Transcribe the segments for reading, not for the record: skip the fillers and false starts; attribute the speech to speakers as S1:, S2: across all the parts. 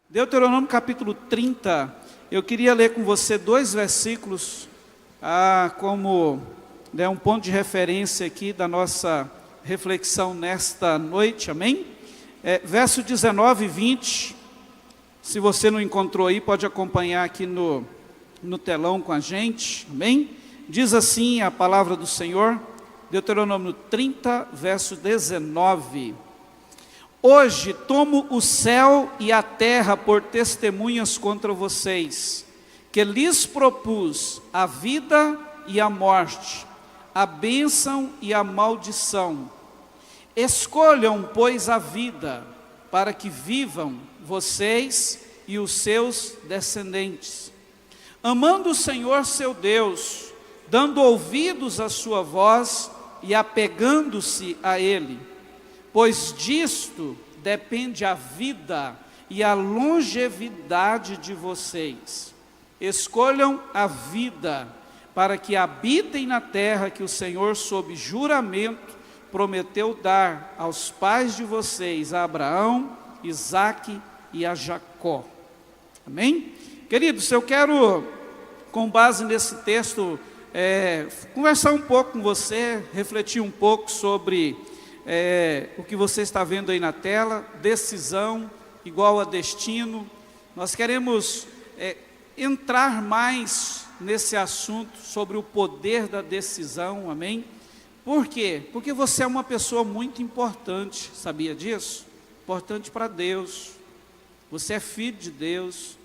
S1: Deuteronômio capítulo 30, eu queria ler com você dois versículos, como um ponto de referência aqui da nossa reflexão nesta noite, amém? Verso 19 e 20, se você não encontrou aí, pode acompanhar aqui no telão com a gente, amém? Diz assim a palavra do Senhor, Deuteronômio 30, verso 19: Hoje tomo o céu e a terra por testemunhas contra vocês, que lhes propus a vida e a morte, a bênção e a maldição. Escolham, pois, a vida, para que vivam vocês e os seus descendentes, amando o Senhor seu Deus, dando ouvidos à sua voz e apegando-se a Ele, pois disto depende a vida e a longevidade de vocês. Escolham a vida, para que habitem na terra que o Senhor, sob juramento, prometeu dar aos pais de vocês, a Abraão, Isaque e a Jacó. Amém? Queridos, eu quero, com base nesse texto, conversar um pouco com você, refletir um pouco sobre o que você está vendo aí na tela, decisão igual a destino. Nós queremos entrar mais nesse assunto sobre o poder da decisão, amém? Por quê? Porque você é uma pessoa muito importante, sabia disso? Importante para Deus, você é filho de Deus.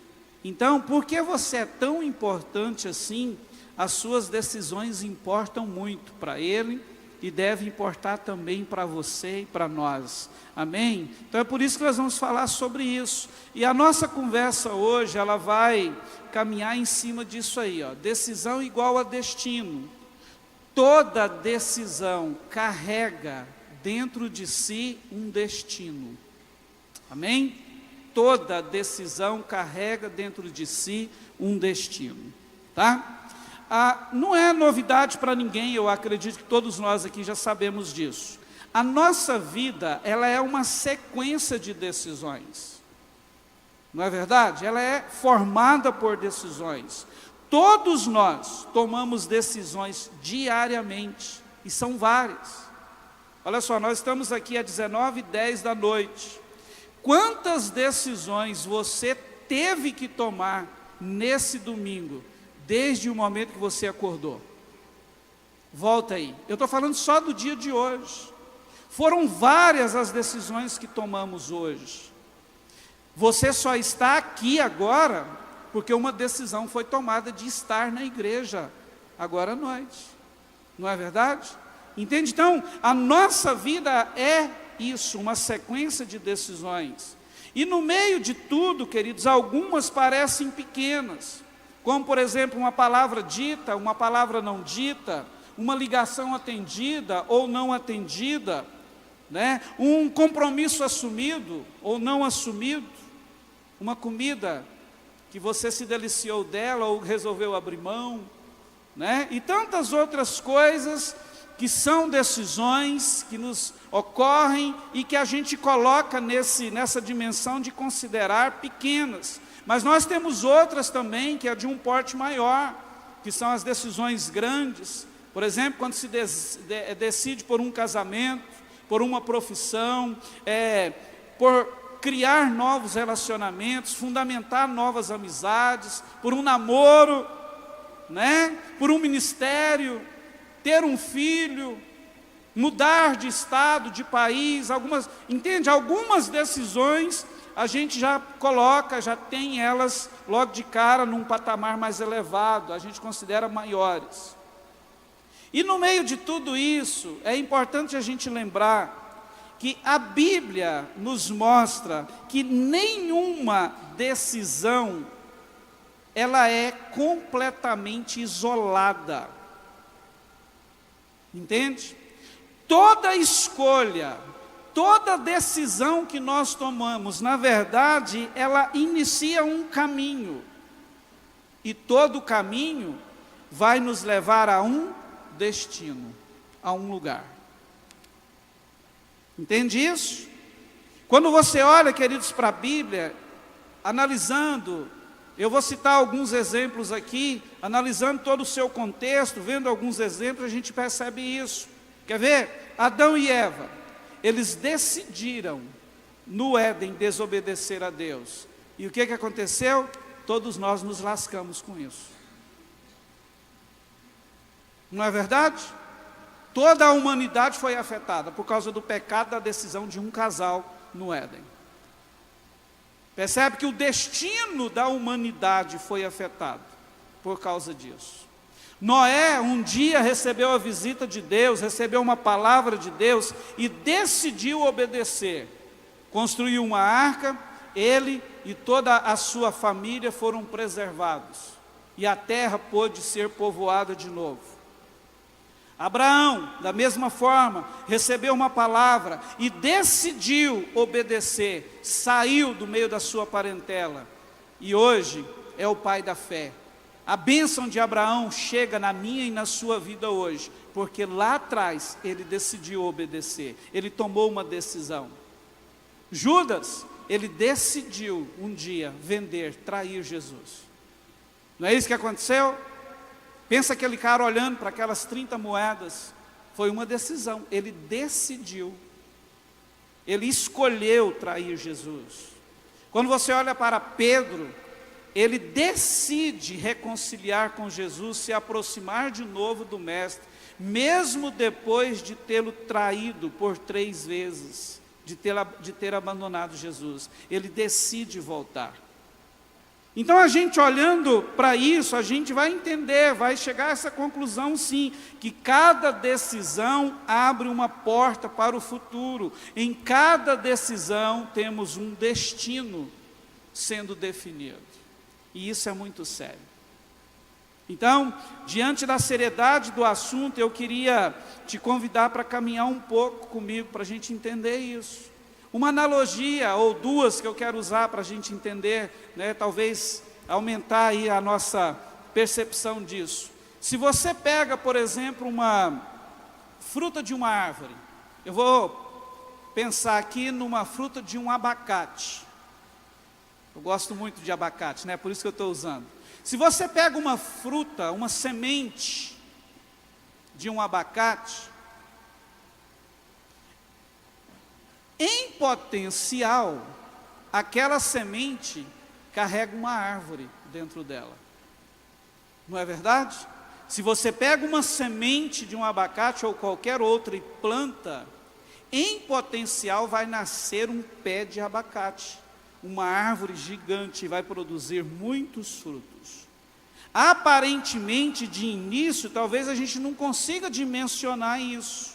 S1: Então, porque você é tão importante assim, as suas decisões importam muito para Ele, e deve importar também para você e para nós, amém? Então é por isso que nós vamos falar sobre isso, e a nossa conversa hoje, ela vai caminhar em cima disso aí, decisão igual a destino. Toda decisão carrega dentro de si um destino, amém? Toda decisão carrega dentro de si um destino, tá? Não é novidade para ninguém, eu acredito que todos nós aqui já sabemos disso. A nossa vida, ela é uma sequência de decisões, não é verdade? Ela é formada por decisões. Todos nós tomamos decisões diariamente, e são várias. Olha só, nós estamos aqui às 19h10 da noite. Quantas decisões você teve que tomar nesse domingo, desde o momento que você acordou? Volta aí, eu estou falando só do dia de hoje. Foram várias as decisões que tomamos hoje. Você só está aqui agora, porque uma decisão foi tomada de estar na igreja, agora à noite, não é verdade? Entende? Então, a nossa vida é isso, uma sequência de decisões. E no meio de tudo, queridos, algumas parecem pequenas, como por exemplo uma palavra dita, uma palavra não dita, uma ligação atendida ou não atendida, né? Um compromisso assumido ou não assumido, uma comida que você se deliciou dela ou resolveu abrir mão, né? E tantas outras coisas que são decisões que nos ocorrem e que a gente coloca nessa dimensão de considerar pequenas. Mas nós temos outras também, que é de um porte maior, que são as decisões grandes. Por exemplo, quando se decide por um casamento, por uma profissão, por criar novos relacionamentos, fundamentar novas amizades, por um namoro, né? Por um ministério, ter um filho, mudar de estado, de país, entende? Algumas decisões a gente já coloca, já tem elas logo de cara num patamar mais elevado, a gente considera maiores. E no meio de tudo isso, é importante a gente lembrar que a Bíblia nos mostra que nenhuma decisão, ela é completamente isolada, entende? Toda escolha, toda decisão que nós tomamos, na verdade, ela inicia um caminho, e todo caminho vai nos levar a um destino, a um lugar. Entende isso? Quando você olha, queridos, para a Bíblia, analisando, eu vou citar alguns exemplos aqui, analisando todo o seu contexto, vendo alguns exemplos, a gente percebe isso. Quer ver? Adão e Eva, eles decidiram no Éden desobedecer a Deus. E o que aconteceu? Todos nós nos lascamos com isso. Não é verdade? Toda a humanidade foi afetada por causa do pecado da decisão de um casal no Éden. Percebe que o destino da humanidade foi afetado por causa disso. Noé um dia recebeu a visita de Deus, recebeu uma palavra de Deus e decidiu obedecer. Construiu uma arca, ele e toda a sua família foram preservados. E a terra pôde ser povoada de novo. Abraão, da mesma forma, recebeu uma palavra e decidiu obedecer, saiu do meio da sua parentela e hoje é o pai da fé. A bênção de Abraão chega na minha e na sua vida hoje, porque lá atrás ele decidiu obedecer, ele tomou uma decisão. Judas, ele decidiu um dia vender, trair Jesus. Não é isso que aconteceu? Pensa aquele cara olhando para aquelas 30 moedas, foi uma decisão, ele decidiu, ele escolheu trair Jesus. Quando você olha para Pedro, ele decide reconciliar com Jesus, se aproximar de novo do Mestre, mesmo depois de tê-lo traído por 3 vezes, de ter abandonado Jesus, ele decide voltar. Então a gente olhando para isso, a gente vai entender, vai chegar a essa conclusão sim, que cada decisão abre uma porta para o futuro. Em cada decisão temos um destino sendo definido. E isso é muito sério. Então, diante da seriedade do assunto, eu queria te convidar para caminhar um pouco comigo, para a gente entender isso. Uma analogia, ou duas, que eu quero usar para a gente entender, né, talvez aumentar aí a nossa percepção disso. Se você pega, por exemplo, uma fruta de uma árvore, eu vou pensar aqui numa fruta de um abacate. Eu gosto muito de abacate, né? Por isso que eu estou usando. Se você pega uma fruta, uma semente de um abacate, em potencial, aquela semente carrega uma árvore dentro dela. Não é verdade? Se você pega uma semente de um abacate ou qualquer outra e planta, em potencial vai nascer um pé de abacate, uma árvore gigante, e vai produzir muitos frutos. Aparentemente, de início, talvez a gente não consiga dimensionar isso.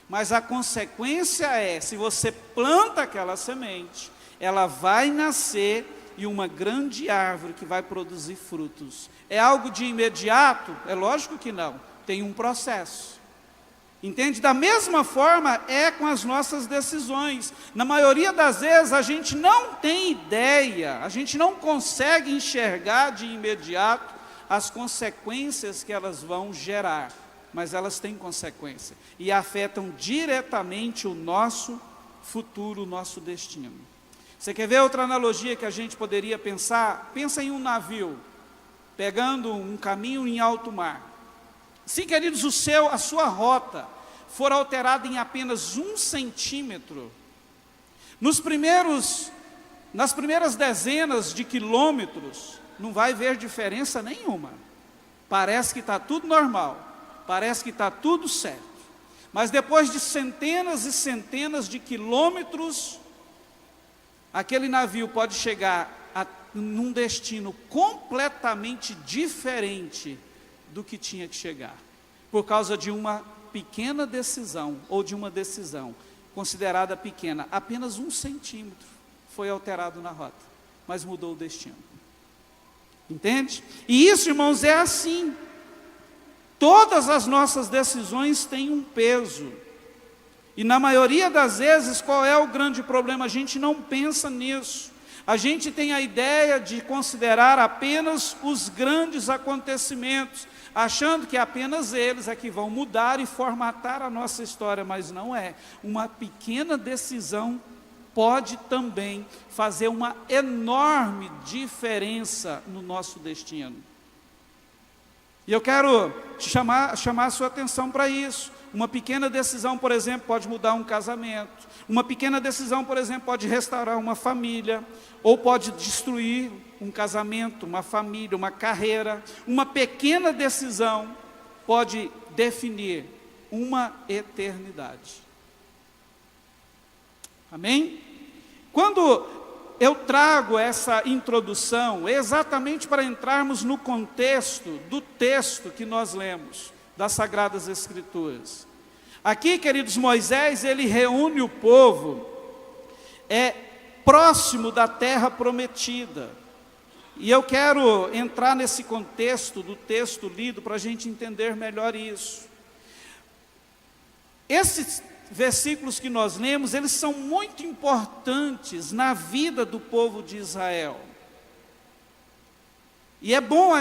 S1: Mas a consequência é, se você planta aquela semente, ela vai nascer e uma grande árvore que vai produzir frutos. É algo de imediato? É lógico que não, tem um processo. Entende? Da mesma forma é com as nossas decisões. Na maioria das vezes a gente não tem ideia, a gente não consegue enxergar de imediato as consequências que elas vão gerar. Mas elas têm consequência e afetam diretamente o nosso futuro, o nosso destino. Você quer ver outra analogia que a gente poderia pensar? Pensa em um navio, pegando um caminho em alto mar. Se, queridos, a sua rota for alterada em apenas 1 centímetro, nas primeiras dezenas de quilômetros, não vai ver diferença nenhuma. Parece que está tudo normal. Parece que está tudo certo, mas depois de centenas e centenas de quilômetros, aquele navio pode chegar num destino completamente diferente do que tinha que chegar, por causa de uma pequena decisão, ou de uma decisão considerada pequena, apenas 1 centímetro foi alterado na rota, mas mudou o destino. Entende? E isso, irmãos, é assim. Todas as nossas decisões têm um peso, e na maioria das vezes, qual é o grande problema? A gente não pensa nisso, a gente tem a ideia de considerar apenas os grandes acontecimentos, achando que apenas eles é que vão mudar e formatar a nossa história, mas não é. Uma pequena decisão pode também fazer uma enorme diferença no nosso destino. E eu quero chamar a sua atenção para isso. Uma pequena decisão, por exemplo, pode mudar um casamento. Uma pequena decisão, por exemplo, pode restaurar uma família. Ou pode destruir um casamento, uma família, uma carreira. Uma pequena decisão pode definir uma eternidade. Amém? Quando eu trago essa introdução, é exatamente para entrarmos no contexto do texto que nós lemos, das Sagradas Escrituras. Aqui, queridos, Moisés, ele reúne o povo, próximo da terra prometida. E eu quero entrar nesse contexto do texto lido, para a gente entender melhor isso. Esses versículos que nós lemos, eles são muito importantes na vida do povo de Israel. E é bom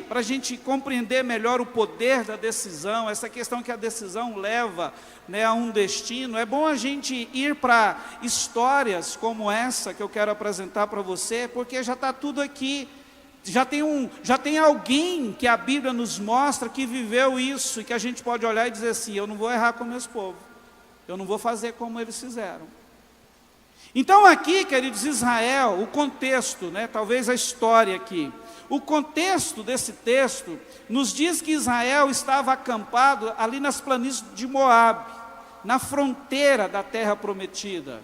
S1: para a gente compreender melhor o poder da decisão, essa questão que a decisão leva, né, a um destino. É bom a gente ir para histórias como essa que eu quero apresentar para você, porque já está tudo aqui. Já tem alguém que a Bíblia nos mostra que viveu isso, e que a gente pode olhar e dizer assim: eu não vou errar com o meu povo, eu não vou fazer como eles fizeram. Então aqui, queridos, Israel, o contexto, né, talvez a história aqui, o contexto desse texto nos diz que Israel estava acampado ali nas planícies de Moabe, na fronteira da terra prometida.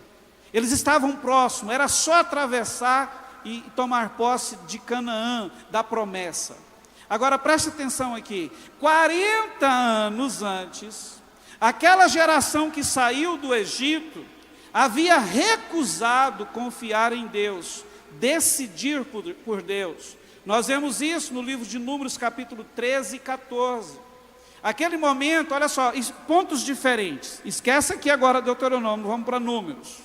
S1: Eles estavam próximos, era só atravessar e tomar posse de Canaã, da promessa. Agora preste atenção aqui, 40 anos antes, aquela geração que saiu do Egito havia recusado confiar em Deus, decidir por Deus. Nós vemos isso no livro de Números, capítulo 13 e 14. Aquele momento, olha só, pontos diferentes. Esquece aqui agora Deuteronômio, vamos para Números.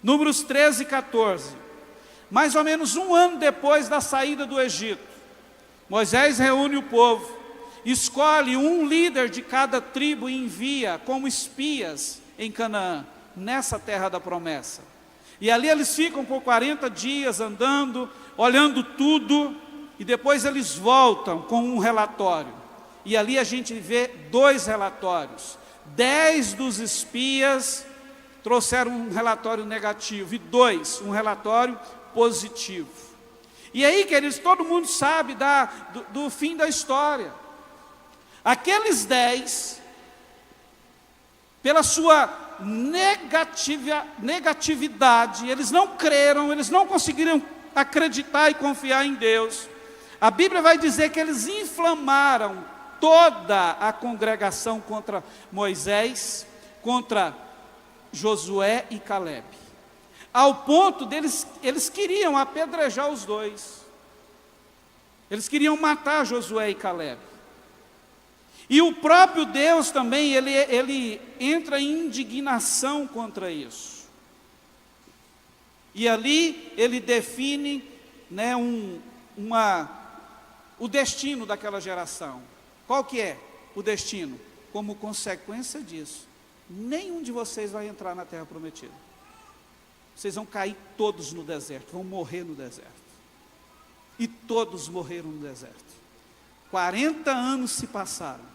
S1: Números 13 e 14. Mais ou menos um ano depois da saída do Egito, Moisés reúne o povo, escolhe um líder de cada tribo e envia como espias em Canaã, nessa terra da promessa. E ali eles ficam por 40 dias andando, olhando tudo, e depois eles voltam com um relatório. E ali a gente vê 2 relatórios. 10 dos espias trouxeram um relatório negativo, e 2, um relatório positivo. E aí, queridos, todo mundo sabe do fim da história. Aqueles 10, pela sua negatividade, eles não creram, eles não conseguiram acreditar e confiar em Deus. A Bíblia vai dizer que eles inflamaram toda a congregação contra Moisés, contra Josué e Caleb, ao ponto deles, eles queriam apedrejar os 2, eles queriam matar Josué e Caleb. E o próprio Deus também, ele entra em indignação contra isso. E ali ele define, né, o destino daquela geração. Qual que é o destino? Como consequência disso, nenhum de vocês vai entrar na terra prometida. Vocês vão cair todos no deserto, vão morrer no deserto. E todos morreram no deserto. 40 anos se passaram,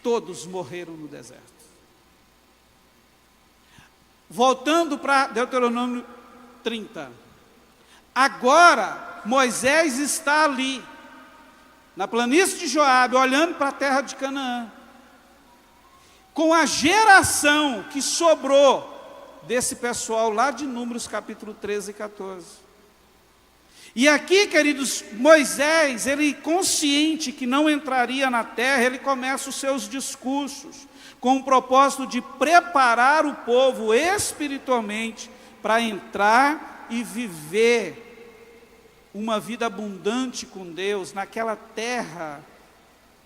S1: todos morreram no deserto. Voltando para Deuteronômio 30. Agora, Moisés está ali, na planície de Joabe, olhando para a terra de Canaã, com a geração que sobrou desse pessoal lá de Números capítulo 13 e 14. E aqui, queridos, Moisés, ele consciente que não entraria na terra, ele começa os seus discursos, com o propósito de preparar o povo espiritualmente para entrar e viver uma vida abundante com Deus, naquela terra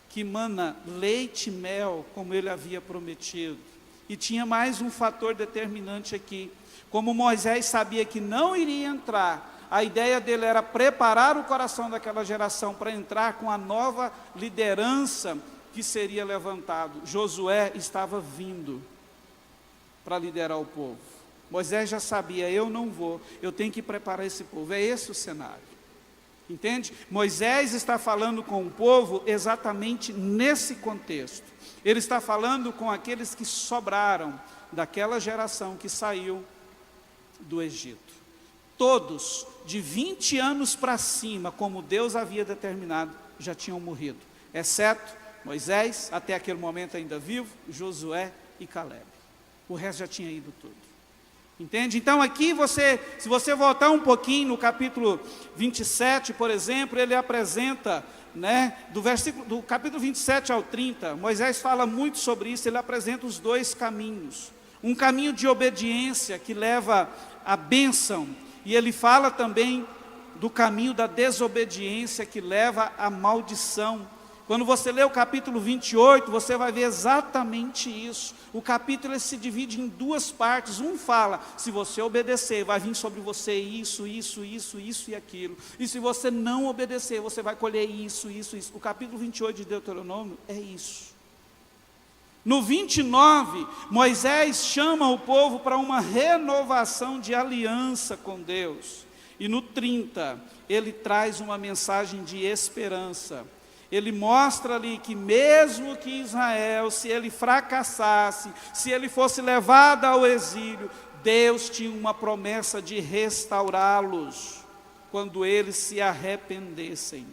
S1: que mana leite e mel, como ele havia prometido. E tinha mais um fator determinante aqui. Como Moisés sabia que não iria entrar, a ideia dele era preparar o coração daquela geração para entrar com a nova liderança que seria levantado. Josué estava vindo para liderar o povo. Moisés já sabia, eu não vou, eu tenho que preparar esse povo. É esse o cenário. Entende? Moisés está falando com o povo exatamente nesse contexto. Ele está falando com aqueles que sobraram daquela geração que saiu do Egito. Todos, de 20 anos para cima, como Deus havia determinado, já tinham morrido. Exceto Moisés, até aquele momento ainda vivo, Josué e Caleb. O resto já tinha ido tudo. Entende? Então aqui se você voltar um pouquinho no capítulo 27, por exemplo, ele apresenta, do capítulo 27 ao 30, Moisés fala muito sobre isso, ele apresenta os dois caminhos. Um caminho de obediência que leva à bênção, e ele fala também do caminho da desobediência que leva à maldição. Quando você lê o capítulo 28, você vai ver exatamente isso. O capítulo ele se divide em duas partes. Um fala, se você obedecer, vai vir sobre você isso e aquilo. E se você não obedecer, você vai colher isso. O capítulo 28 de Deuteronômio é isso. No 29, Moisés chama o povo para uma renovação de aliança com Deus. E no 30, ele traz uma mensagem de esperança. Ele mostra ali que mesmo que Israel, se ele fracassasse, se ele fosse levado ao exílio, Deus tinha uma promessa de restaurá-los, quando eles se arrependessem.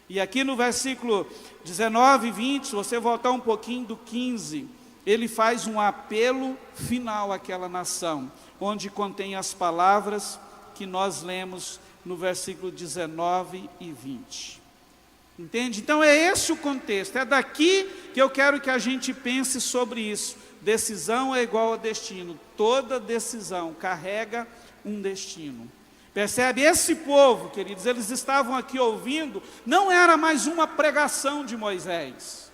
S1: E aqui no versículo 19 e 20, se você voltar um pouquinho do 15, ele faz um apelo final àquela nação, onde contém as palavras que nós lemos no versículo 19 e 20. Entende? Então é esse o contexto, é daqui que eu quero que a gente pense sobre isso. Decisão é igual a destino, toda decisão carrega um destino. Percebe? Esse povo, queridos, eles estavam aqui ouvindo, não era mais uma pregação de Moisés.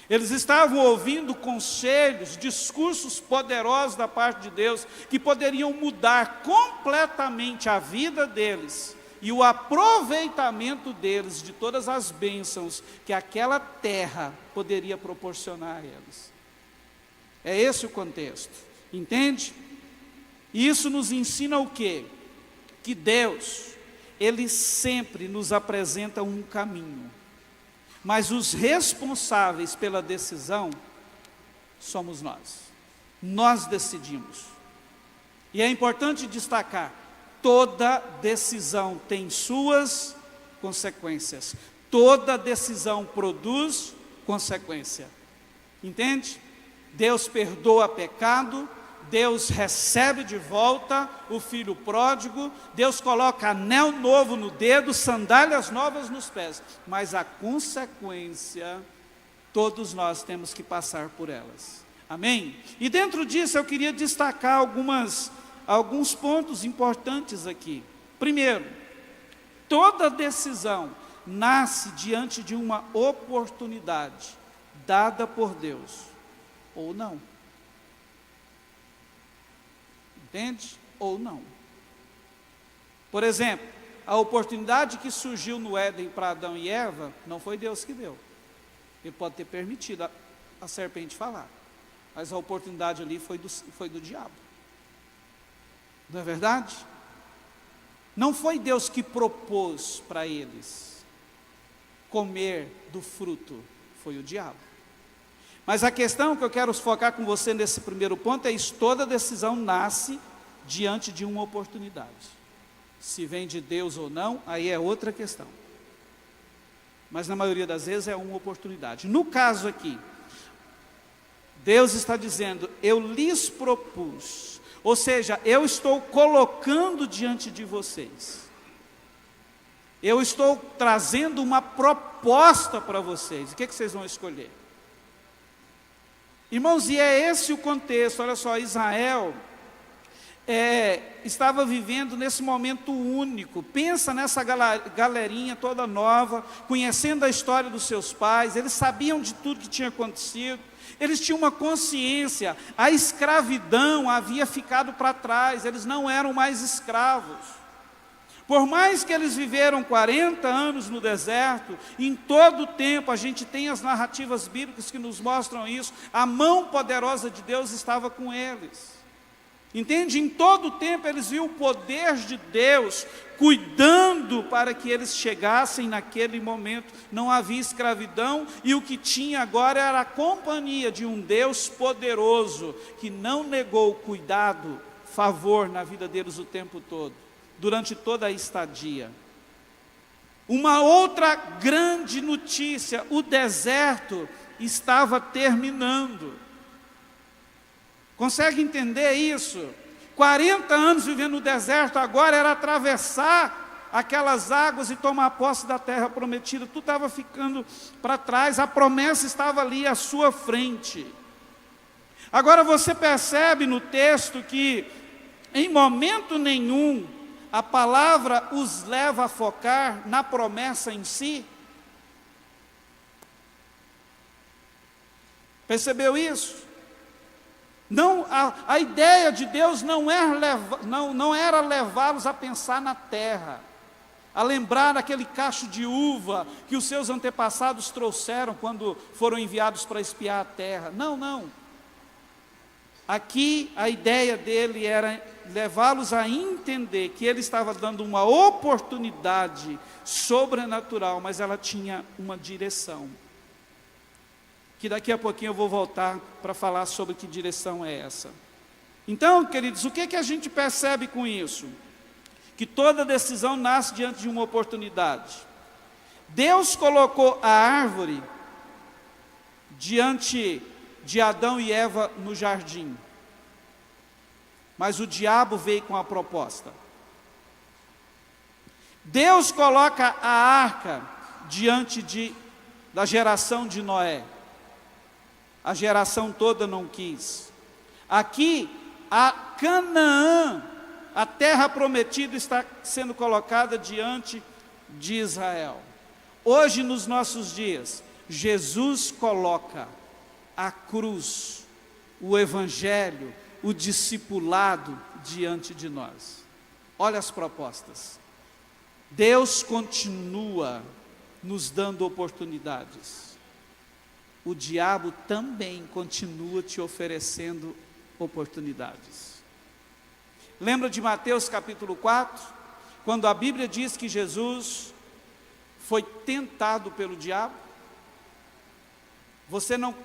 S1: Eles estavam ouvindo conselhos, discursos poderosos da parte de Deus, que poderiam mudar completamente a vida deles e o aproveitamento deles de todas as bênçãos que aquela terra poderia proporcionar a eles. É esse o contexto, entende? E isso nos ensina o quê? Que Deus, Ele sempre nos apresenta um caminho, mas os responsáveis pela decisão somos nós. Nós decidimos. E é importante destacar, toda decisão tem suas consequências. Toda decisão produz consequência. Entende? Deus perdoa pecado, Deus recebe de volta o filho pródigo, Deus coloca anel novo no dedo, sandálias novas nos pés. Mas a consequência, todos nós temos que passar por elas. Amém? E dentro disso eu queria destacar alguns pontos importantes aqui. Primeiro, toda decisão nasce diante de uma oportunidade dada por Deus, ou não. Entende? Ou não. Por exemplo, a oportunidade que surgiu no Éden para Adão e Eva, não foi Deus que deu. Ele pode ter permitido a serpente falar, mas a oportunidade ali foi do diabo. Não é verdade? Não foi Deus que propôs para eles comer do fruto, foi o diabo. Mas a questão que eu quero focar com você nesse primeiro ponto é isso: toda decisão nasce diante de uma oportunidade. Se vem de Deus ou não, aí é outra questão. Mas na maioria das vezes é uma oportunidade. No caso aqui, Deus está dizendo, eu lhes propus, ou seja, eu estou colocando diante de vocês. Eu estou trazendo uma proposta para vocês. O que vocês vão escolher? Irmãos, e é esse o contexto. Olha só, Israel estava vivendo nesse momento único. Pensa nessa galerinha toda nova, conhecendo a história dos seus pais. Eles sabiam de tudo que tinha acontecido. Eles tinham uma consciência. A escravidão havia ficado para trás. Eles não eram mais escravos. Por mais que eles viveram 40 anos no deserto, em todo o tempo a gente tem as narrativas bíblicas que nos mostram isso, a mão poderosa de Deus estava com eles. Entende? Em todo o tempo eles viam o poder de Deus cuidando para que eles chegassem naquele momento. Não havia escravidão e o que tinha agora era a companhia de um Deus poderoso que não negou cuidado, favor na vida deles o tempo todo, durante toda a estadia. Uma outra grande notícia: o deserto estava terminando. Consegue entender isso? 40 anos vivendo no deserto, agora era atravessar aquelas águas e tomar posse da terra prometida. Tudo estava ficando para trás, a promessa estava ali à sua frente. Agora você percebe no texto que em momento nenhum a palavra os leva a focar na promessa em si. Percebeu isso? Não, a ideia de Deus não era levá-los a pensar na terra, a lembrar aquele cacho de uva que os seus antepassados trouxeram quando foram enviados para espiar a terra. Não, não. Aqui a ideia dele era levá-los a entender que ele estava dando uma oportunidade sobrenatural, mas ela tinha uma direção. Que daqui a pouquinho eu vou voltar para falar sobre que direção é essa. Então, queridos, o que a gente percebe com isso? Que toda decisão nasce diante de uma oportunidade. Deus colocou a árvore diante de Adão e Eva no jardim, mas o diabo veio com a proposta. Deus coloca a arca diante da geração de Noé. A geração toda não quis. Aqui, a Canaã, a terra prometida, está sendo colocada diante de Israel. Hoje, nos nossos dias, Jesus coloca a cruz, o evangelho, o discipulado diante de nós. Olha as propostas. Deus continua nos dando oportunidades. O diabo também continua te oferecendo oportunidades. Lembra de Mateus capítulo 4? Quando a Bíblia diz que Jesus foi tentado pelo diabo?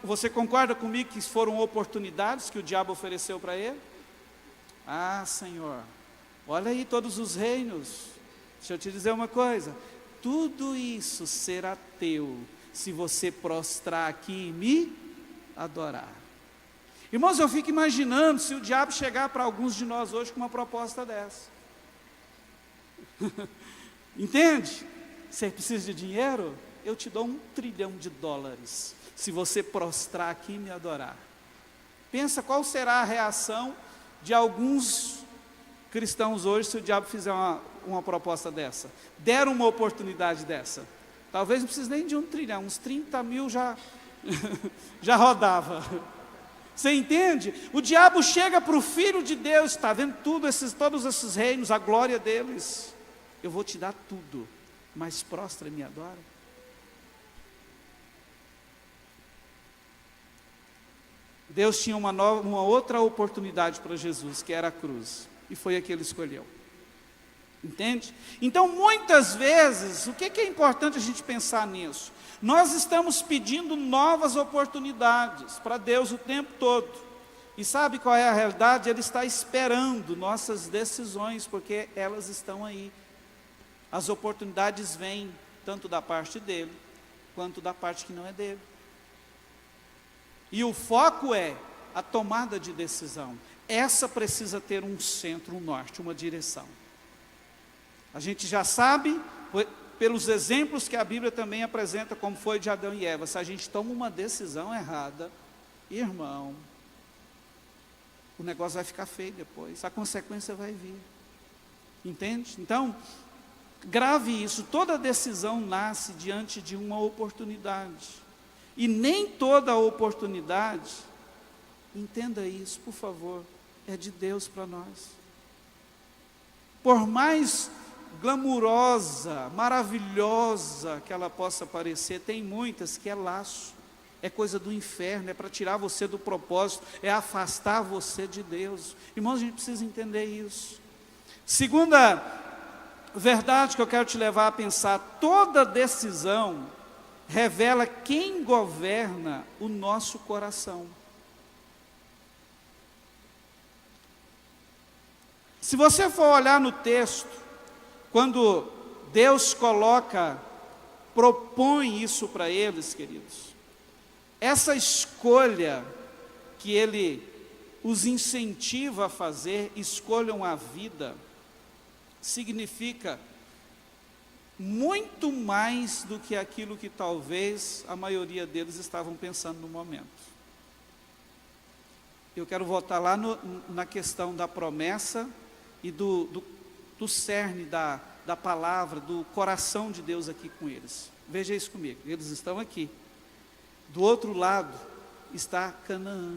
S1: Você concorda comigo que foram oportunidades que o diabo ofereceu para ele? Ah, Senhor, olha aí todos os reinos. Deixa eu te dizer uma coisa. Tudo isso será teu se você prostrar aqui e me adorar. Irmãos, eu fico imaginando se o diabo chegar para alguns de nós hoje com uma proposta dessa. Entende? Você precisa de dinheiro? Eu te dou $1 trilhão se você prostrar aqui e me adorar. Pensa qual será a reação de alguns cristãos hoje se o diabo fizer uma proposta dessa. Deram uma oportunidade dessa. Talvez não precise nem de 1 trilhão, uns 30 mil já rodava. Você entende? O diabo chega para o Filho de Deus, está vendo todos esses reinos, a glória deles. Eu vou te dar tudo, mas prostra e me adora. Deus tinha uma outra oportunidade para Jesus, que era a cruz, e foi a que ele escolheu. Entende? Então, muitas vezes, o que é importante a gente pensar nisso? Nós estamos pedindo novas oportunidades para Deus o tempo todo. E sabe qual é a realidade? Ele está esperando nossas decisões, porque elas estão aí. As oportunidades vêm, tanto da parte dele, quanto da parte que não é dele. E o foco é a tomada de decisão. Essa precisa ter um centro, um norte, uma direção. A gente já sabe, pelos exemplos que a Bíblia também apresenta, como foi de Adão e Eva, se a gente toma uma decisão errada, irmão, o negócio vai ficar feio depois, a consequência vai vir. Entende? Então, grave isso, toda decisão nasce diante de uma oportunidade. E nem toda oportunidade, entenda isso, por favor, é de Deus para nós. Por mais glamurosa, maravilhosa que ela possa parecer, tem muitas que é laço. é coisa do inferno, é para tirar você do propósito, é afastar você de Deus. Irmãos, a gente precisa entender isso. Segunda verdade que eu quero te levar a pensar: toda decisão revela quem governa o nosso coração. Se você for olhar no texto, quando Deus propõe isso para eles, queridos, essa escolha que Ele os incentiva a fazer, escolham a vida, significa muito mais do que aquilo que talvez a maioria deles estavam pensando no momento. Eu quero voltar lá na questão da promessa e do cerne da palavra, do coração de Deus aqui com eles. Veja isso comigo, eles estão aqui. Do outro lado está Canaã.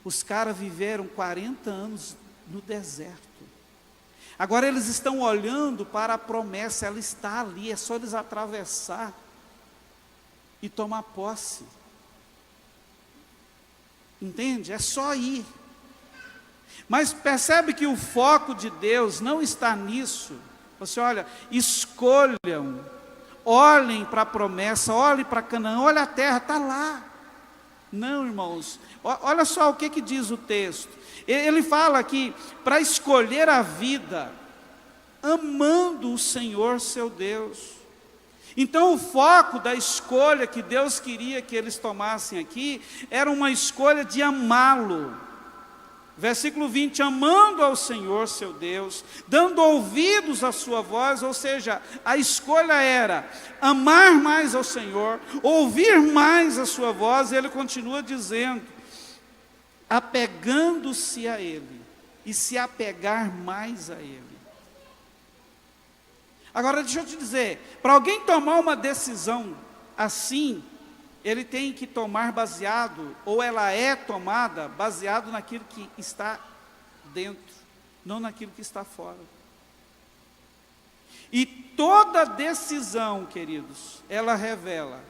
S1: Os caras viveram 40 anos no deserto. Agora eles estão olhando para a promessa, ela está ali, é só eles atravessar e tomar posse. Entende? É só ir. Mas percebe que o foco de Deus não está nisso. Você olha, escolham, olhem para a promessa, olhem para Canaã, olha a terra, está lá. Não, irmãos, olha só o que diz o texto. Ele fala aqui, para escolher a vida, amando o Senhor seu Deus. Então o foco da escolha que Deus queria que eles tomassem aqui, era uma escolha de amá-lo. Versículo 20, amando ao Senhor seu Deus, dando ouvidos à sua voz, ou seja, a escolha era amar mais ao Senhor, ouvir mais a sua voz, e ele continua dizendo, apegando-se a Ele, e se apegar mais a Ele. Agora deixa eu te dizer, para alguém tomar uma decisão assim, ele tem que tomar baseado, ou ela é tomada baseado naquilo que está dentro, não naquilo que está fora. E toda decisão, queridos, ela revela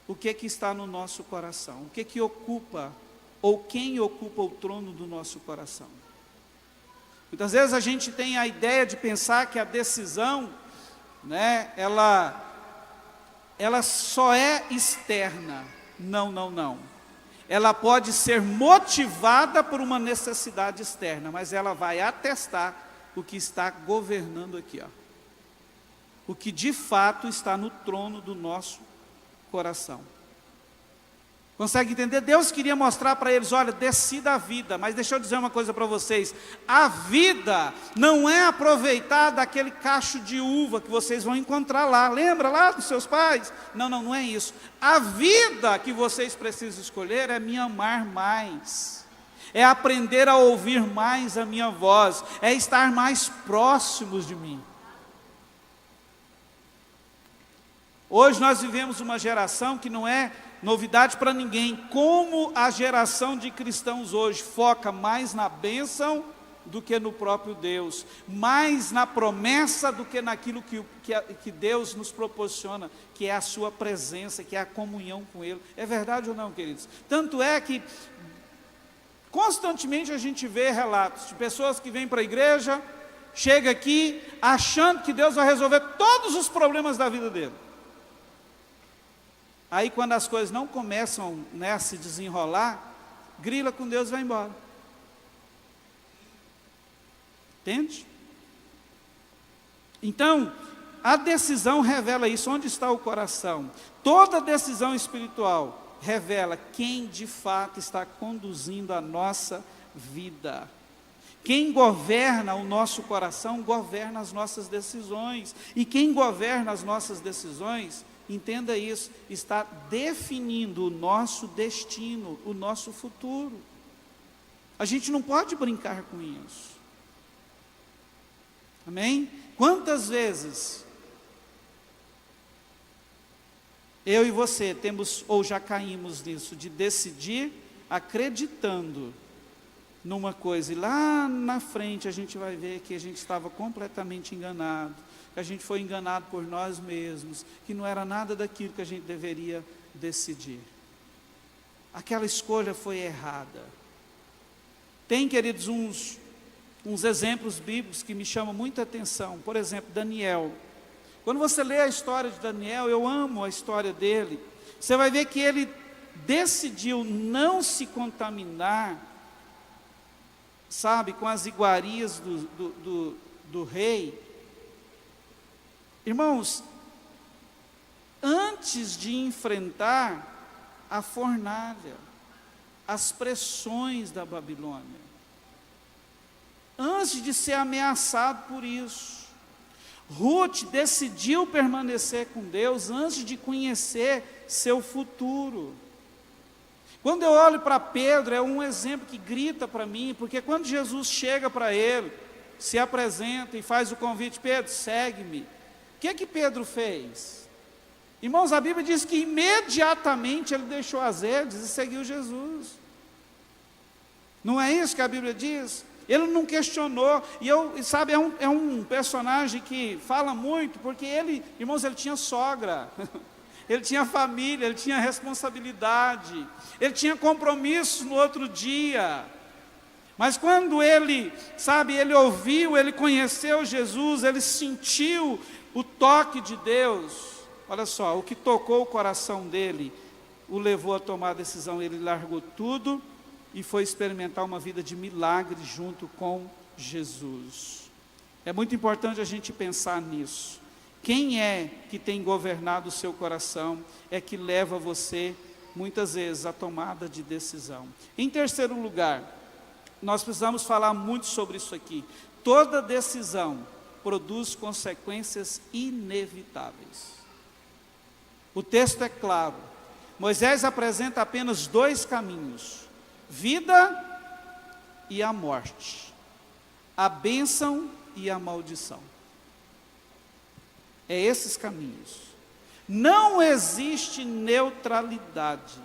S1: o que está no nosso coração, o que ocupa, ou quem ocupa o trono do nosso coração. Muitas vezes a gente tem a ideia de pensar que a decisão, né, ela só é externa. Não. Ela pode ser motivada por uma necessidade externa, mas ela vai atestar o que está governando aqui, ó. O que de fato está no trono do nosso coração. Consegue entender? Deus queria mostrar para eles, olha, decida a vida, mas deixa eu dizer uma coisa para vocês, a vida não é aproveitar daquele cacho de uva que vocês vão encontrar lá, lembra lá dos seus pais? Não é isso. A vida que vocês precisam escolher é me amar mais, é aprender a ouvir mais a minha voz, é estar mais próximos de mim. Hoje nós vivemos uma geração que não é novidade para ninguém, como a geração de cristãos hoje foca mais na bênção do que no próprio Deus, mais na promessa do que naquilo que Deus nos proporciona, que é a sua presença, que é a comunhão com Ele. É verdade ou não, queridos? Tanto é que constantemente a gente vê relatos de pessoas que vêm para a igreja, chega aqui achando que Deus vai resolver todos os problemas da vida dele. Aí quando as coisas não começam, né, a se desenrolar, grila com Deus e vai embora. Entende? Então, a decisão revela isso, onde está o coração. Toda decisão espiritual revela quem de fato está conduzindo a nossa vida. Quem governa o nosso coração, governa as nossas decisões. E quem governa as nossas decisões, entenda isso, está definindo o nosso destino, o nosso futuro. A gente não pode brincar com isso. Amém? Quantas vezes eu e você temos, ou já caímos nisso, de decidir acreditando numa coisa, e lá na frente a gente vai ver que a gente estava completamente enganado, que a gente foi enganado por nós mesmos, que não era nada daquilo que a gente deveria decidir. Aquela escolha foi errada. Tem, queridos, uns exemplos bíblicos que me chamam muita atenção. Por exemplo, Daniel. Quando você lê a história de Daniel, eu amo a história dele. Você vai ver que ele decidiu não se contaminar, sabe, com as iguarias do rei. Irmãos, antes de enfrentar a fornalha, as pressões da Babilônia, antes de ser ameaçado por isso, Ruth decidiu permanecer com Deus antes de conhecer seu futuro. Quando eu olho para Pedro, é um exemplo que grita para mim, porque quando Jesus chega para ele, se apresenta e faz o convite: Pedro, segue-me. O que Pedro fez? Irmãos, a Bíblia diz que imediatamente ele deixou as redes e seguiu Jesus. Não é isso que a Bíblia diz? Ele não questionou. E sabe, é um personagem que fala muito, porque ele, irmãos, ele tinha sogra, ele tinha família, ele tinha responsabilidade, ele tinha compromisso no outro dia. Mas quando ele, sabe, ele ouviu, ele conheceu Jesus, ele sentiu o toque de Deus. Olha só, o que tocou o coração dele o levou a tomar a decisão. Ele largou tudo e foi experimentar uma vida de milagre junto com Jesus. É muito importante a gente pensar nisso. Quem é que tem governado o seu coração é que leva você, muitas vezes, à tomada de decisão. Em terceiro lugar, nós precisamos falar muito sobre isso aqui. Toda decisão produz consequências inevitáveis. O texto é claro. Moisés apresenta apenas dois caminhos: vida e a morte, a bênção e a maldição. É esses caminhos. Não existe neutralidade.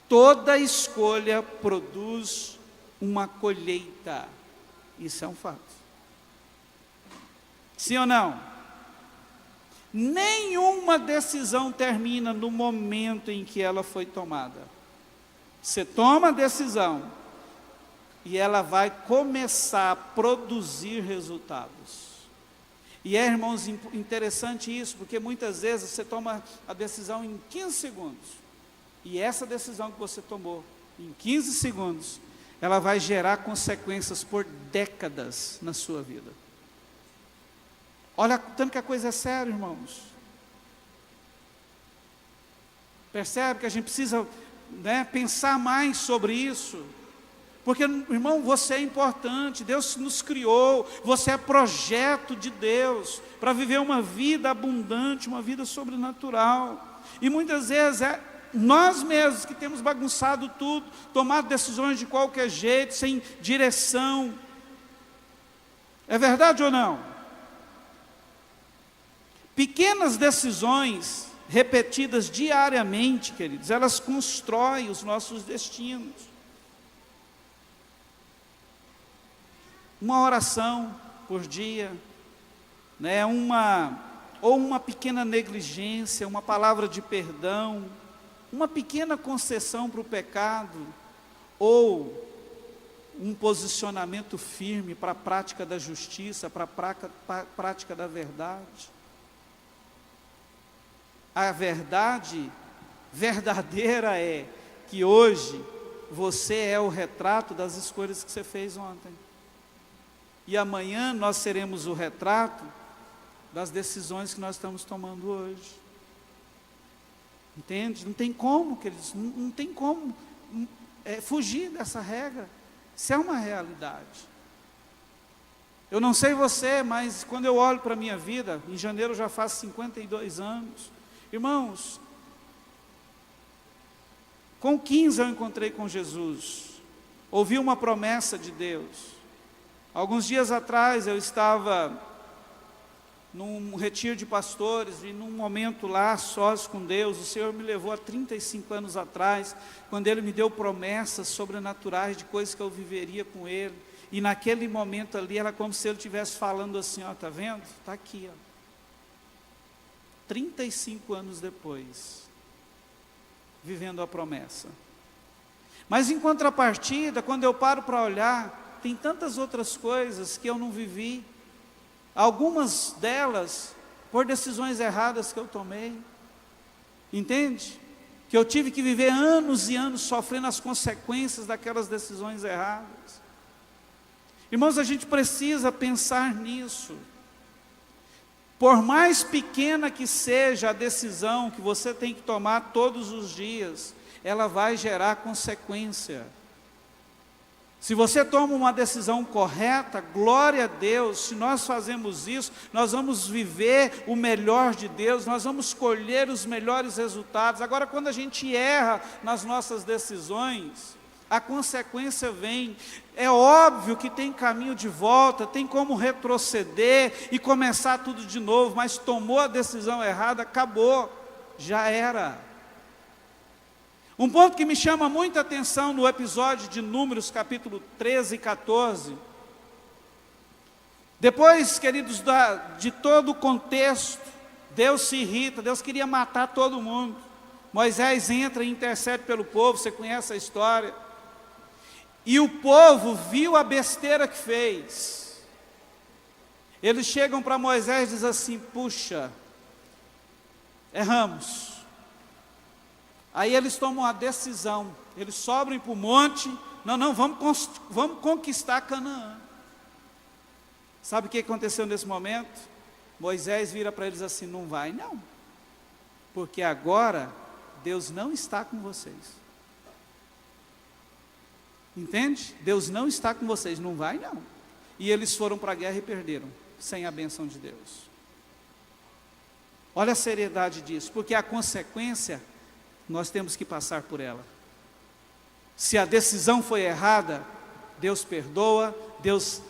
S1: Toda escolha produz uma colheita. Isso é um fato. Sim ou não? Nenhuma decisão termina no momento em que ela foi tomada. Você toma a decisão e ela vai começar a produzir resultados. E irmãos, interessante isso, porque muitas vezes você toma a decisão em 15 segundos. E essa decisão que você tomou em 15 segundos, ela vai gerar consequências por décadas na sua vida. Olha tanto que a coisa é séria, irmãos. Percebe que a gente precisa, pensar mais sobre isso. Porque, irmão, você é importante, Deus nos criou, você é projeto de Deus, para viver uma vida abundante, uma vida sobrenatural. E muitas vezes é nós mesmos que temos bagunçado tudo, tomado decisões de qualquer jeito, sem direção. É verdade ou não? Pequenas decisões repetidas diariamente, queridos, elas constroem os nossos destinos. Uma oração por dia, ou uma pequena negligência, uma palavra de perdão, uma pequena concessão para o pecado, ou um posicionamento firme para a prática da justiça, para a prática da verdade. A verdade verdadeira é que hoje você é o retrato das escolhas que você fez ontem. E amanhã nós seremos o retrato das decisões que nós estamos tomando hoje. Entende? Não tem como, queridos, não tem como fugir dessa regra. Isso é uma realidade. Eu não sei você, mas quando eu olho para a minha vida, em janeiro já faz 52 anos. Irmãos, com 15 eu encontrei com Jesus, ouvi uma promessa de Deus. Alguns dias atrás eu estava num retiro de pastores e num momento lá, sós com Deus, o Senhor me levou há 35 anos atrás, quando Ele me deu promessas sobrenaturais de coisas que eu viveria com Ele, e naquele momento ali era como se Ele estivesse falando assim, ó, tá vendo? Está aqui, ó. 35 anos depois, vivendo a promessa. Mas em contrapartida, quando eu paro para olhar, tem tantas outras coisas que eu não vivi, algumas delas por decisões erradas que eu tomei, entende? Que eu tive que viver anos e anos sofrendo as consequências daquelas decisões erradas. Irmãos, a gente precisa pensar nisso. Por mais pequena que seja a decisão que você tem que tomar todos os dias, ela vai gerar consequência. Se você toma uma decisão correta, glória a Deus, se nós fazemos isso, nós vamos viver o melhor de Deus, nós vamos colher os melhores resultados. Agora, quando a gente erra nas nossas decisões, a consequência vem. É óbvio que tem caminho de volta, tem como retroceder e começar tudo de novo, mas tomou a decisão errada, acabou, já era. Um ponto que me chama muita atenção no episódio de Números, capítulo 13 e 14. Depois, queridos, de todo o contexto, Deus se irrita, Deus queria matar todo mundo. Moisés entra e intercede pelo povo, você conhece a história. E o povo viu a besteira que fez. Eles chegam para Moisés e dizem assim: puxa, erramos. Aí eles tomam a decisão, eles sobem para o monte, vamos conquistar Canaã. Sabe o que aconteceu nesse momento? Moisés vira para eles assim: não vai não, porque agora Deus não está com vocês. Entende? Deus não está com vocês, não vai não. E eles foram para a guerra e perderam, sem a bênção de Deus. Olha a seriedade disso, porque a consequência, nós temos que passar por ela. Se a decisão foi errada, Deus perdoa, Deus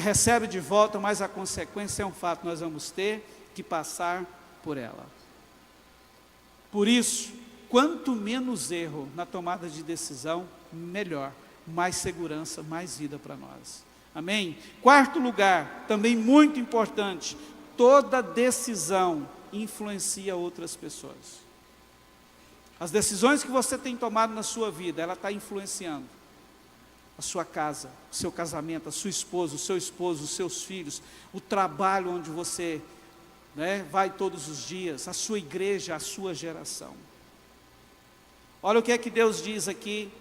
S1: recebe de volta, mas a consequência é um fato, nós vamos ter que passar por ela. Por isso, quanto menos erro na tomada de decisão, melhor, mais segurança, mais vida para nós. Amém? Quarto lugar, também muito importante, toda decisão influencia outras pessoas. As decisões que você tem tomado na sua vida, ela está influenciando a sua casa, o seu casamento, a sua esposa, o seu esposo, os seus filhos, o trabalho onde você vai todos os dias, a sua igreja, a sua geração. Olha o que é que Deus diz aqui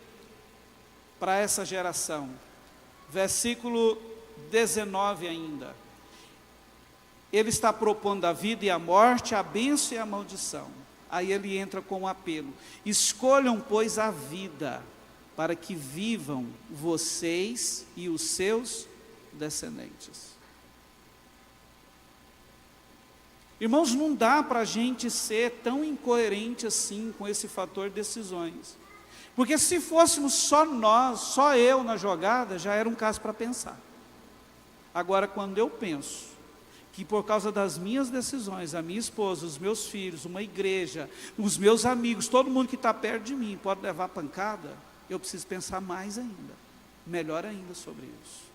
S1: para essa geração. Versículo 19 ainda. Ele está propondo a vida e a morte, a bênção e a maldição. Aí ele entra com um apelo: escolham, pois, a vida, para que vivam vocês e os seus descendentes. Irmãos, não dá para a gente ser tão incoerente assim com esse fator decisões. Porque se fôssemos só nós, só eu na jogada, já era um caso para pensar. Agora, quando eu penso que por causa das minhas decisões, a minha esposa, os meus filhos, uma igreja, os meus amigos, todo mundo que está perto de mim pode levar pancada, eu preciso pensar mais ainda, melhor ainda sobre isso.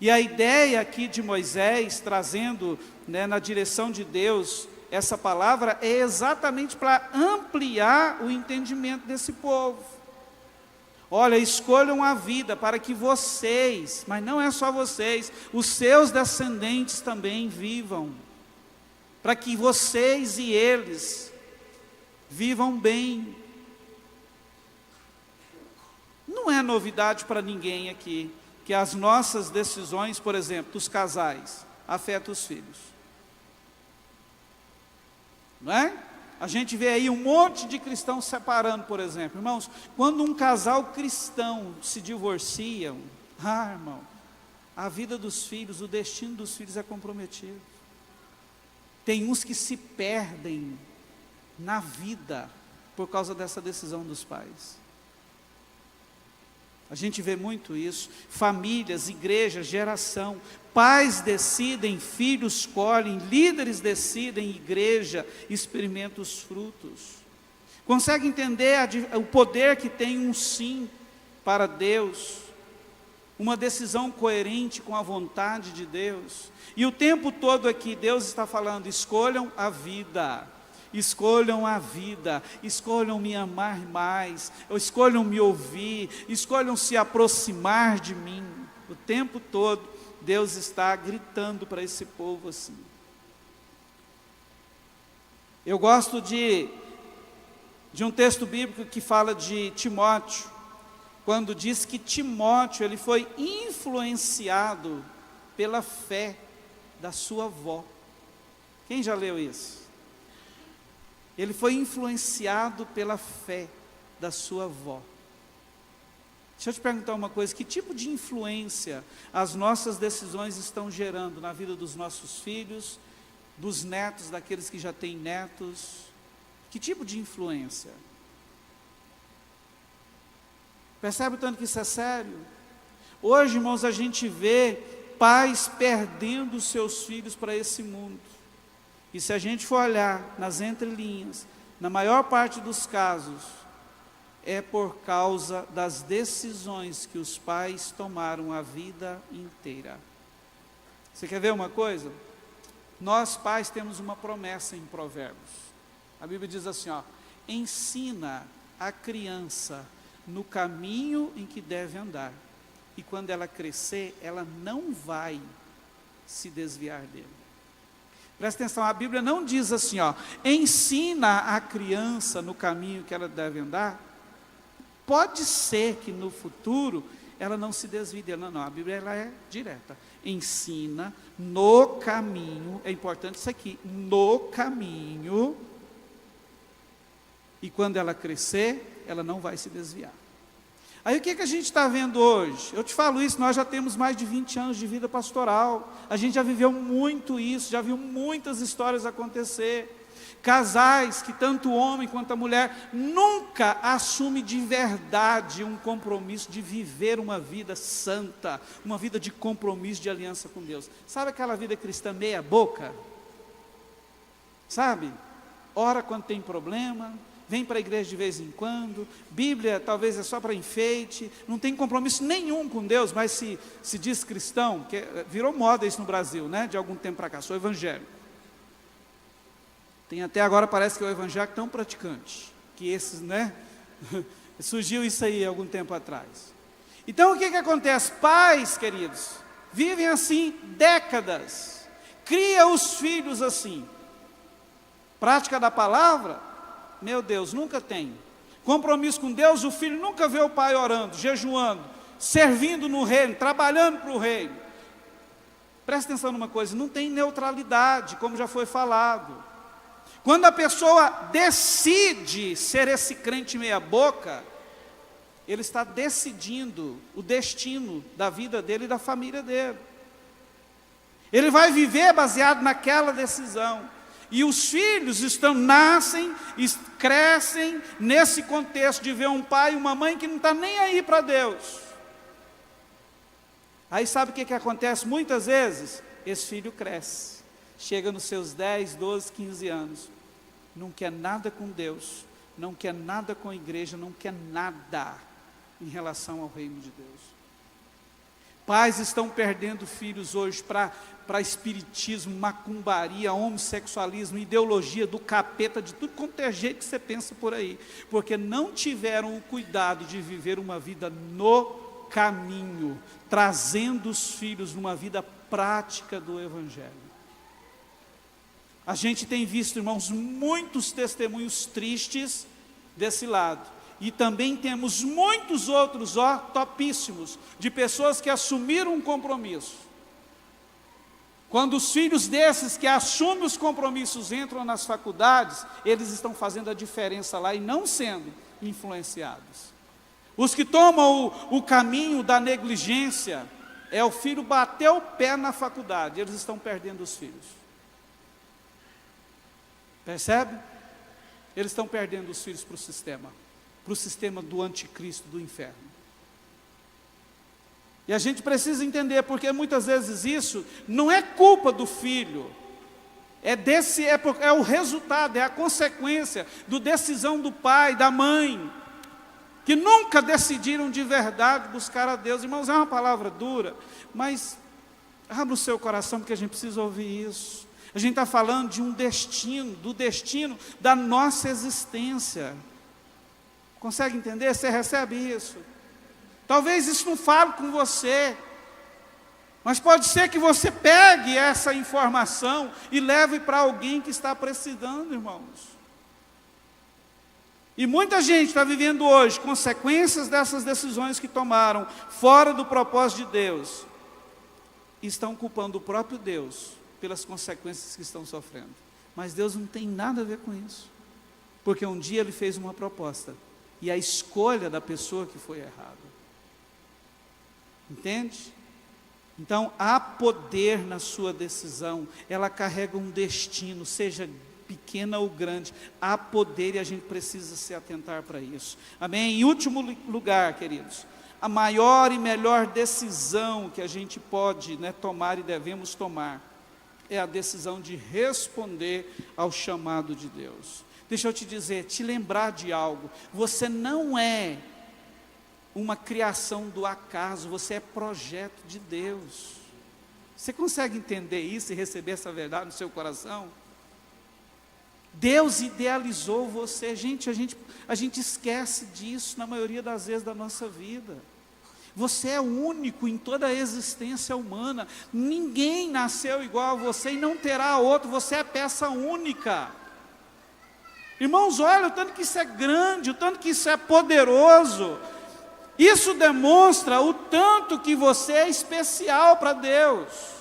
S1: E a ideia aqui de Moisés, trazendo na direção de Deus, essa palavra é exatamente para ampliar o entendimento desse povo. Olha, escolham a vida para que vocês, mas não é só vocês, os seus descendentes também vivam, para que vocês e eles vivam bem. Não é novidade para ninguém aqui, que as nossas decisões, por exemplo, dos casais, afetam os filhos. Não é? A gente vê aí um monte de cristãos separando, por exemplo. Irmãos, quando um casal cristão se divorciam, irmão, a vida dos filhos, o destino dos filhos é comprometido. Tem uns que se perdem na vida por causa dessa decisão dos pais. A gente vê muito isso, famílias, igrejas, geração, pais decidem, filhos colhem, líderes decidem, igreja experimenta os frutos. Consegue entender o poder que tem um sim para Deus, uma decisão coerente com a vontade de Deus. E o tempo todo aqui Deus está falando: escolham a vida. escolham a vida, escolham me amar mais, escolham me ouvir, escolham se aproximar de mim. O tempo todo, Deus está gritando para esse povo assim. Eu gosto de um texto bíblico que fala de Timóteo, quando diz que Timóteo, ele foi influenciado pela fé da sua avó. Quem já leu isso? Ele foi influenciado pela fé da sua avó. Deixa eu te perguntar uma coisa, que tipo de influência as nossas decisões estão gerando na vida dos nossos filhos, dos netos, daqueles que já têm netos? Que tipo de influência? Percebe o tanto que isso é sério? Hoje, irmãos, a gente vê pais perdendo seus filhos para esse mundo. E se a gente for olhar nas entrelinhas, na maior parte dos casos, é por causa das decisões que os pais tomaram a vida inteira. Você quer ver uma coisa? Nós pais temos uma promessa em Provérbios. A Bíblia diz assim, ó: ensina a criança no caminho em que deve andar, e quando ela crescer, ela não vai se desviar dele. Presta atenção, a Bíblia não diz assim, ó: ensina a criança no caminho que ela deve andar. Pode ser que no futuro ela não se desvie dele. Não, a Bíblia ela é direta. Ensina no caminho, é importante isso aqui, no caminho, e quando ela crescer, ela não vai se desviar. Aí o que a gente está vendo hoje? Eu te falo isso, nós já temos mais de 20 anos de vida pastoral, a gente já viveu muito isso, já viu muitas histórias acontecer. Casais que tanto o homem quanto a mulher nunca assume de verdade um compromisso de viver uma vida santa, uma vida de compromisso, de aliança com Deus. Sabe aquela vida cristã meia boca? Sabe? Ora quando tem problema, vem para a igreja de vez em quando, Bíblia talvez é só para enfeite, não tem compromisso nenhum com Deus, mas se diz cristão, que virou moda isso no Brasil, né? De algum tempo para cá, sou evangélico. Tem até agora, parece que é o evangélico tão praticante, que esses, né? Surgiu isso aí algum tempo atrás. Então o que acontece? Pais, queridos, vivem assim décadas, cria os filhos assim. Prática da palavra, meu Deus, nunca tem. Compromisso com Deus, o filho nunca vê o pai orando, jejuando, servindo no reino, trabalhando para o reino. Presta atenção numa coisa, não tem neutralidade, como já foi falado. Quando a pessoa decide ser esse crente meia boca, ele está decidindo o destino da vida dele e da família dele. Ele vai viver baseado naquela decisão. E os filhos nascem e crescem nesse contexto de ver um pai e uma mãe que não está nem aí para Deus. Aí sabe o que acontece muitas vezes? Esse filho cresce, chega nos seus 10, 12, 15 anos, não quer nada com Deus, não quer nada com a igreja, não quer nada em relação ao reino de Deus. Pais estão perdendo filhos hoje para espiritismo, macumbaria, homossexualismo, ideologia do capeta, de tudo quanto é jeito que você pensa por aí, porque não tiveram o cuidado de viver uma vida no caminho, trazendo os filhos numa vida prática do Evangelho. A gente tem visto, irmãos, muitos testemunhos tristes desse lado. E também temos muitos outros, topíssimos, de pessoas que assumiram um compromisso. Quando os filhos desses que assumem os compromissos entram nas faculdades, eles estão fazendo a diferença lá e não sendo influenciados. Os que tomam o caminho da negligência, o filho bater o pé na faculdade, eles estão perdendo os filhos. Percebe? Eles estão perdendo os filhos para o sistema do anticristo, do inferno. E a gente precisa entender, porque muitas vezes isso não é culpa do filho, é o resultado, é a consequência da decisão do pai, da mãe, que nunca decidiram de verdade buscar a Deus. Irmãos, é uma palavra dura, mas abra o seu coração, porque a gente precisa ouvir isso. A gente está falando de um destino, do destino da nossa existência. Consegue entender? Você recebe isso? Talvez isso não fale com você, mas pode ser que você pegue essa informação e leve para alguém que está precisando, irmãos. E muita gente está vivendo hoje consequências dessas decisões que tomaram fora do propósito de Deus, e estão culpando o próprio Deus pelas consequências que estão sofrendo. Mas Deus não tem nada a ver com isso, porque um dia Ele fez uma proposta, e a escolha da pessoa que foi errada. Entende? Então, há poder na sua decisão, ela carrega um destino, seja pequena ou grande, há poder e a gente precisa se atentar para isso. Amém? Em último lugar, queridos, a maior e melhor decisão que a gente pode, tomar e devemos tomar, é a decisão de responder ao chamado de Deus. Deixa eu te dizer, te lembrar de algo, você não é uma criação do acaso, você é projeto de Deus. Você consegue entender isso e receber essa verdade no seu coração? Deus idealizou você. Gente, a gente esquece disso na maioria das vezes da nossa vida. Você é único em toda a existência humana, ninguém nasceu igual a você e não terá outro, você é peça única. Irmãos, olha o tanto que isso é grande, o tanto que isso é poderoso. Isso demonstra o tanto que você é especial para Deus.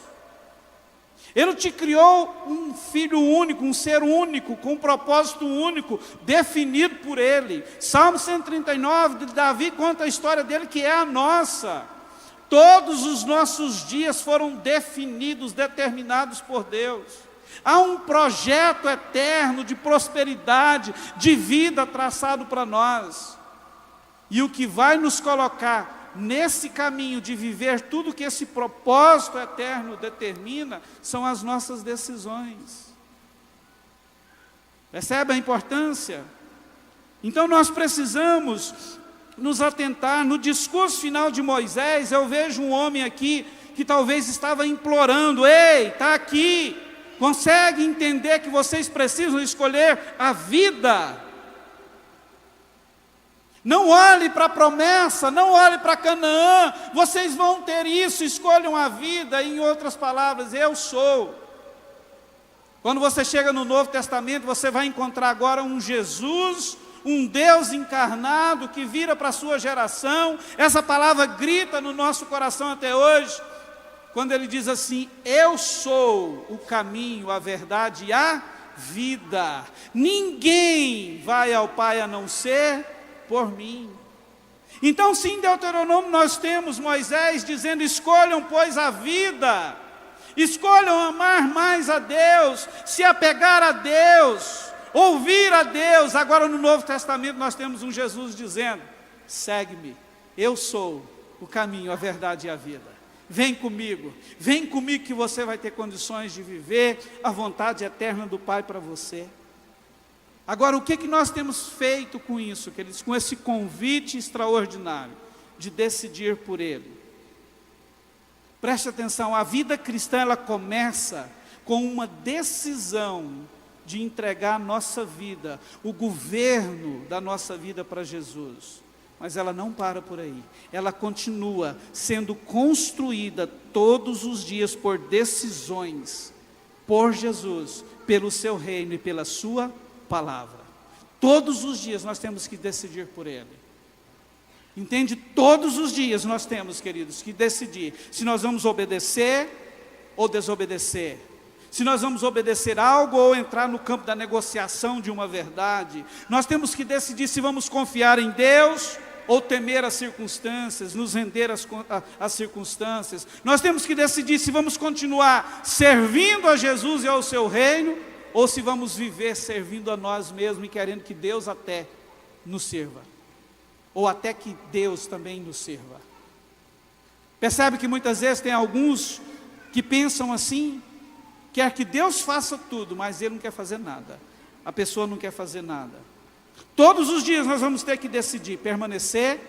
S1: Ele te criou um filho único, um ser único, com um propósito único, definido por Ele. Salmo 139, de Davi conta a história dele, que é a nossa. Todos os nossos dias foram definidos, determinados por Deus. Há um projeto eterno de prosperidade, de vida traçado para nós. E o que vai nos colocar nesse caminho de viver tudo que esse propósito eterno determina, são as nossas decisões. Percebe a importância? Então nós precisamos nos atentar. No discurso final de Moisés, eu vejo um homem aqui, que talvez estava implorando: ei, está aqui, consegue entender que vocês precisam escolher a vida? Não olhe para a promessa, não olhe para Canaã, vocês vão ter isso, escolham a vida. Em outras palavras, eu sou. Quando você chega no Novo Testamento, você vai encontrar agora um Jesus, um Deus encarnado, que vira para a sua geração. Essa palavra grita no nosso coração até hoje, quando ele diz assim: eu sou o caminho, a verdade e a vida. Ninguém vai ao Pai a não ser por mim. Então, sim, em Deuteronômio nós temos Moisés dizendo: escolham, pois, a vida, escolham amar mais a Deus, se apegar a Deus, ouvir a Deus. Agora no Novo Testamento nós temos um Jesus dizendo: segue-me, eu sou o caminho, a verdade e a vida. Vem comigo que você vai ter condições de viver a vontade eterna do Pai para você. Agora, o que nós temos feito com isso, queridos? Com esse convite extraordinário de decidir por Ele. Preste atenção, a vida cristã, ela começa com uma decisão de entregar a nossa vida, o governo da nossa vida para Jesus. Mas ela não para por aí, ela continua sendo construída todos os dias por decisões, por Jesus, pelo seu reino e pela sua palavra. Todos os dias nós temos que decidir por Ele. Entende? Todos os dias nós temos, queridos, que decidir se nós vamos obedecer ou desobedecer. Se nós vamos obedecer algo ou entrar no campo da negociação de uma verdade. Nós temos que decidir se vamos confiar em Deus ou temer as circunstâncias, nos render às circunstâncias. Nós temos que decidir se vamos continuar servindo a Jesus e ao seu reino, ou se vamos viver servindo a nós mesmos e querendo que Deus até nos sirva, ou até que Deus também nos sirva. Percebe que muitas vezes tem alguns que pensam assim: quer que Deus faça tudo, mas Ele não quer fazer nada, a pessoa não quer fazer nada. Todos os dias nós vamos ter que decidir permanecer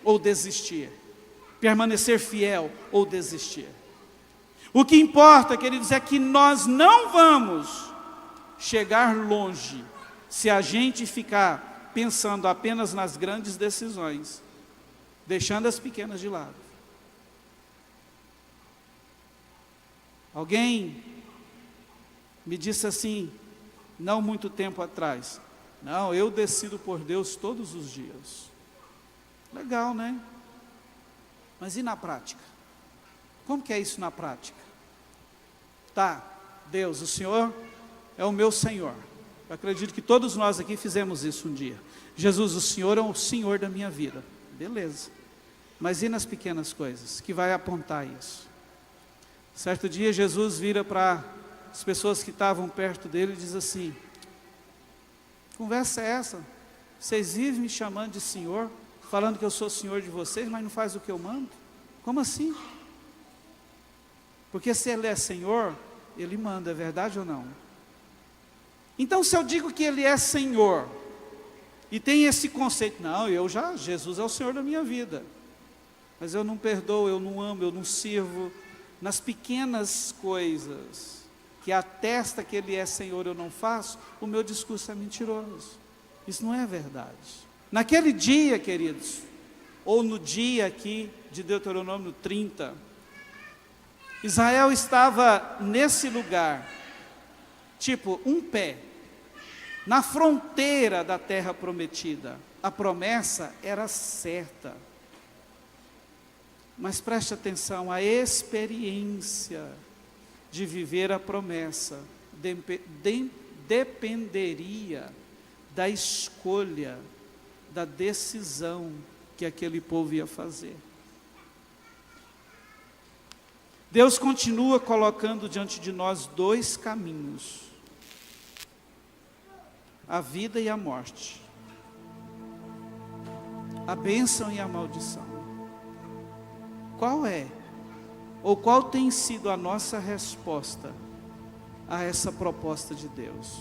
S1: ou desistir, permanecer fiel ou desistir. O que importa, queridos, é que nós não vamos chegar longe se a gente ficar pensando apenas nas grandes decisões, deixando as pequenas de lado. Alguém me disse assim, não muito tempo atrás, não, eu decido por Deus todos os dias. Legal, né? Mas e na prática? Como que é isso na prática? Tá, Deus, o Senhor é o meu Senhor. Eu acredito que todos nós aqui fizemos isso um dia. Jesus, o Senhor é o Senhor da minha vida. Beleza. Mas e nas pequenas coisas? Que vai apontar isso? Certo dia, Jesus vira para as pessoas que estavam perto dele e diz assim, conversa é essa? Vocês vivem me chamando de Senhor, falando que eu sou Senhor de vocês, mas não faz o que eu mando? Como assim? Porque se Ele é Senhor, Ele manda, é verdade ou não? Então se eu digo que Ele é Senhor, e tem esse conceito, não, Jesus é o Senhor da minha vida, mas eu não perdoo, eu não amo, eu não sirvo, nas pequenas coisas, que atesta que Ele é Senhor, eu não faço, o meu discurso é mentiroso, isso não é verdade. Naquele dia, queridos, ou no dia aqui de Deuteronômio 30, Israel estava nesse lugar, tipo um pé, na fronteira da terra prometida. A promessa era certa. Mas preste atenção, a experiência de viver a promessa dependeria da escolha, da decisão que aquele povo ia fazer. Deus continua colocando diante de nós dois caminhos, a vida e a morte, a bênção e a maldição. Qual é, ou qual tem sido a nossa resposta a essa proposta de Deus?